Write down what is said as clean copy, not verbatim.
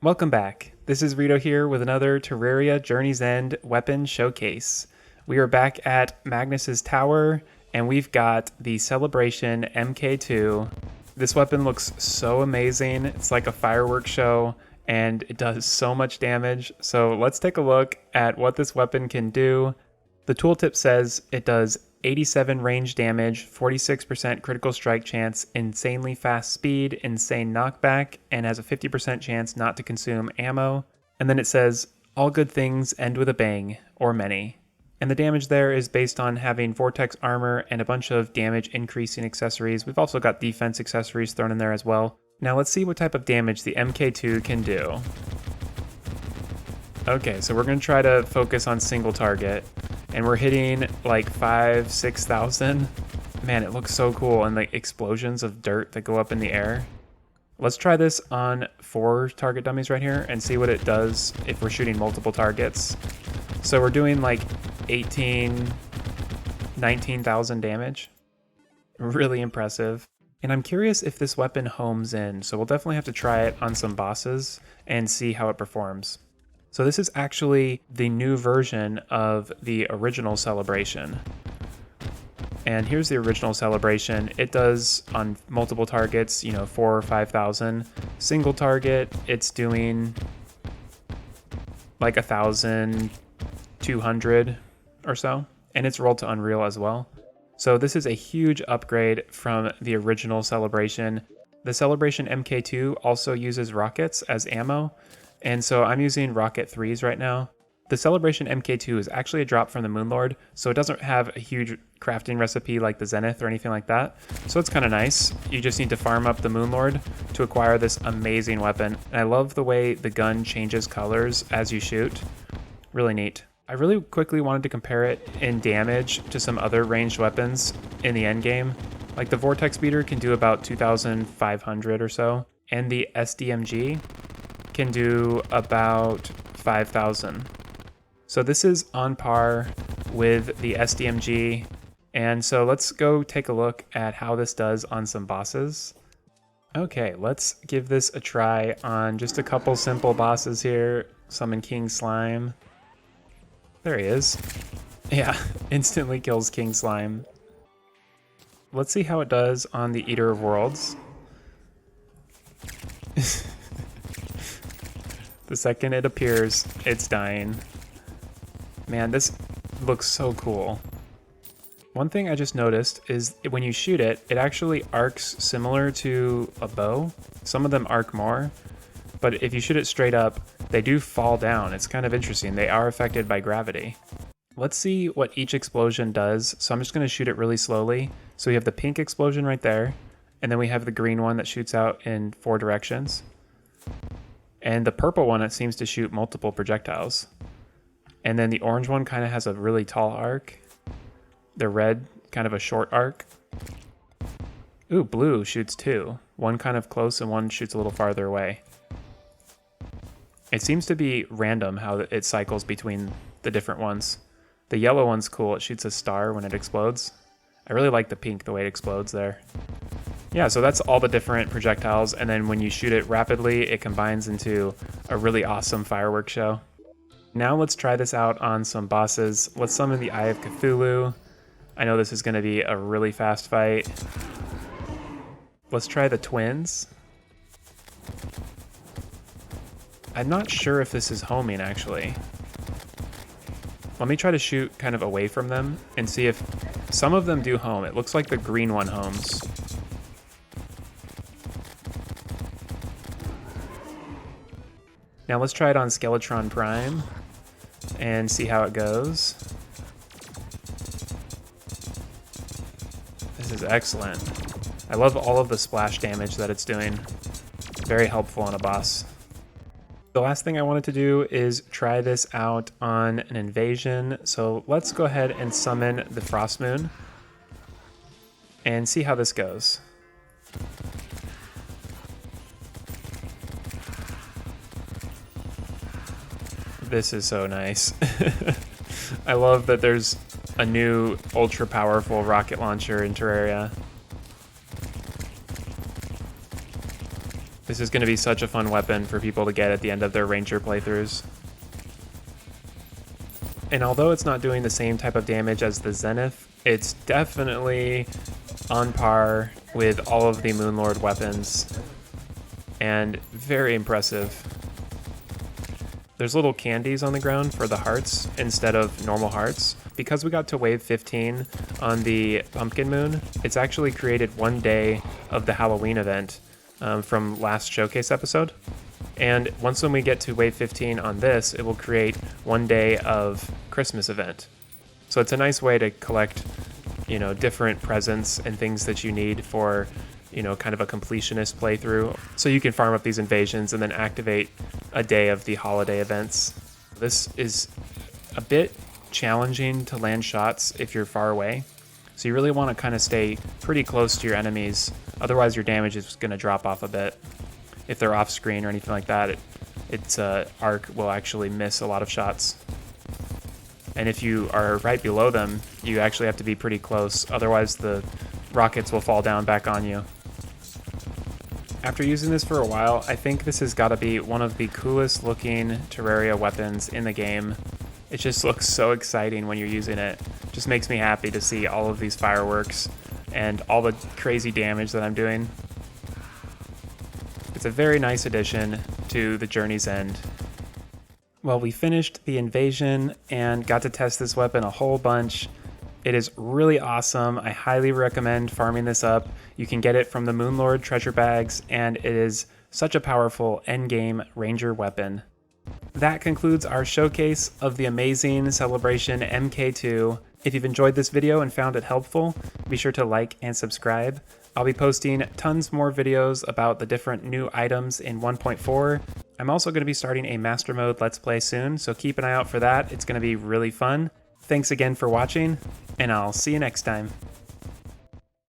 Welcome back. This is Rito here with another Terraria Journey's End weapon showcase. We are back at Magnus's Tower, and we've got the Celebration MK2. This weapon looks so amazing. It's like a fireworks show, and it does so much damage. So let's take a look at what this weapon can do. The tooltip says it does 87 range damage, 46% critical strike chance, insanely fast speed, insane knockback, and has a 50% chance not to consume ammo. And then it says, all good things end with a bang, or many. And the damage there is based on having vortex armor and a bunch of damage increasing accessories. We've also got defense accessories thrown in there as well. Now let's see what type of damage the MK2 can do. Okay, so we're going to try to focus on single target, and we're hitting like 6,000. Man, it looks so cool, and the explosions of dirt that go up in the air. Let's try this on 4 target dummies right here and see what it does if we're shooting multiple targets. So we're doing like 19,000 damage. Really impressive. And I'm curious if this weapon homes in, so we'll definitely have to try it on some bosses and see how it performs. So this is actually the new version of the original Celebration. And here's the original Celebration. It does on multiple targets, 4,000 or 5,000. Single target, it's doing like 1,200 or so. And it's rolled to Unreal as well. So this is a huge upgrade from the original Celebration. The Celebration MK2 also uses rockets as ammo. And so I'm using Rocket 3s right now. The Celebration MK2 is actually a drop from the Moonlord, so it doesn't have a huge crafting recipe like the Zenith or anything like that. So it's kind of nice. You just need to farm up the Moonlord to acquire this amazing weapon. And I love the way the gun changes colors as you shoot. Really neat. I really quickly wanted to compare it in damage to some other ranged weapons in the endgame. Like the Vortex Beater can do about 2,500 or so, and the SDMG can do about 5,000. So this is on par with the SDMG. And so let's go take a look at how this does on some bosses. Okay, let's give this a try on just a couple simple bosses here. Summon King Slime. There he is. Yeah, instantly kills King Slime. Let's see how it does on the Eater of Worlds. The second it appears, it's dying. Man, this looks so cool. One thing I just noticed is when you shoot it, it actually arcs similar to a bow. Some of them arc more, but if you shoot it straight up, they do fall down. It's kind of interesting. They are affected by gravity. Let's see what each explosion does. So I'm just going to shoot it really slowly. So we have the pink explosion right there, and then we have the green one that shoots out in 4 directions. And the purple one, it seems to shoot multiple projectiles. And then the orange one kind of has a really tall arc. The red, kind of a short arc. Ooh, blue shoots 2. One kind of close and one shoots a little farther away. It seems to be random how it cycles between the different ones. The yellow one's cool. It shoots a star when it explodes. I really like the pink, the way it explodes there. Yeah, so that's all the different projectiles, and then when you shoot it rapidly, it combines into a really awesome fireworks show. Now let's try this out on some bosses. Let's summon the Eye of Cthulhu. I know this is going to be a really fast fight. Let's try the twins. I'm not sure if this is homing, actually. Let me try to shoot kind of away from them and see if some of them do home. It looks like the green one homes. Now let's try it on Skeletron Prime and see how it goes. This is excellent. I love all of the splash damage that it's doing. Very helpful on a boss. The last thing I wanted to do is try this out on an invasion. So let's go ahead and summon the Frost Moon and see how this goes. This is so nice. I love that there's a new ultra powerful rocket launcher in Terraria. This is going to be such a fun weapon for people to get at the end of their Ranger playthroughs. And although it's not doing the same type of damage as the Zenith, it's definitely on par with all of the Moonlord weapons, and very impressive. There's little candies on the ground for the hearts instead of normal hearts. Because we got to wave 15 on the Pumpkin Moon, it's actually created one day of the Halloween event from last showcase episode. And once when we get to wave 15 on this, it will create one day of Christmas event. So it's a nice way to collect, you know, different presents and things that you need for, you know, kind of a completionist playthrough. So you can farm up these invasions and then activate a day of the holiday events. This is a bit challenging to land shots if you're far away. So you really want to kind of stay pretty close to your enemies. Otherwise your damage is going to drop off a bit. If they're off screen or anything like that, its arc will actually miss a lot of shots. And if you are right below them, you actually have to be pretty close. Otherwise the rockets will fall down back on you. After using this for a while, I think this has got to be one of the coolest looking Terraria weapons in the game. It just looks so exciting when you're using it. Just makes me happy to see all of these fireworks and all the crazy damage that I'm doing. It's a very nice addition to the Journey's End. Well, we finished the invasion and got to test this weapon a whole bunch. It is really awesome. I highly recommend farming this up. You can get it from the Moonlord treasure bags, and it is such a powerful endgame ranger weapon. That concludes our showcase of the amazing Celebration MK2. If you've enjoyed this video and found it helpful, be sure to like and subscribe. I'll be posting tons more videos about the different new items in 1.4. I'm also going to be starting a Master Mode Let's Play soon, so keep an eye out for that. It's going to be really fun. Thanks again for watching, and I'll see you next time.